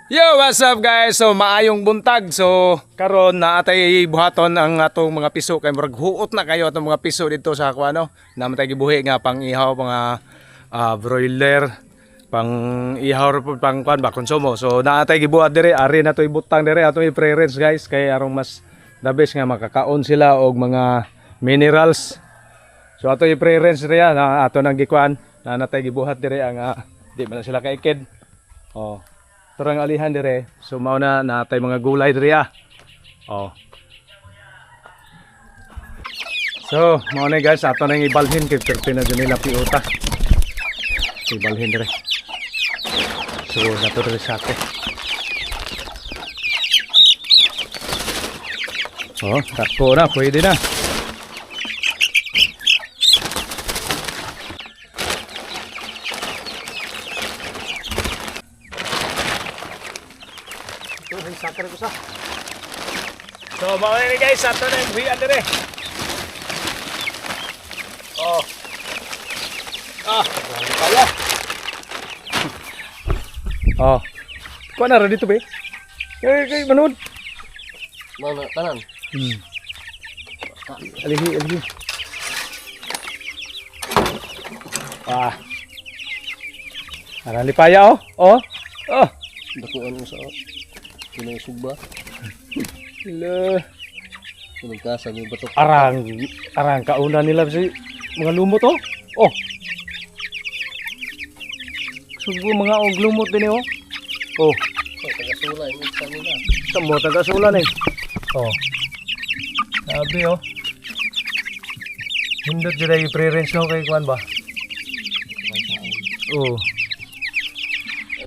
Yo, what's up guys? So maayong buntag. So karon na atay buhaton ang atong mga piso kay murag huot na kayo atong mga piso dito sa kuano. Na matay gibuhi nga pang ihaw mga broiler, pang ihaw pang kuan ba konsumo. So naatay gibuhat dire, ari na to ibutang dire atong i-preference guys kay arong mas the best nga makakaon sila og mga minerals. So ato i-preference dire na ato nang gikuan na natay gibuhat dire ang di man sila kaikid. Oh. Turang alihan dire. So mao na natay mga gulay dire Oh. So, mao na guys, ato nang ibalhin kay perti na nila piota. Ibalhin dire. So, nato dire sa ate. Oh, takpo na, pwede na. Sakar ko sa. So, mao ni guys, ato na yung buhian dire. Oh. Pala. Oh. Kuha na rin dito, be. Kay manood. Mana kanan? Alihi. Arang lipaya, oh. Oh. Dakuan mo sa kinay sugba. Hello. Kunong kasa may batok. Arang kauna nila si mga lumot, oh. Oh. Sugo mga og lumot din, oh. Oh. Taga-sulay mo sa nila. Tamo taga-sulan eh. Oh. Sabi, oh. Hindot dyan ay i-preference ko kay kuan ba? Oh.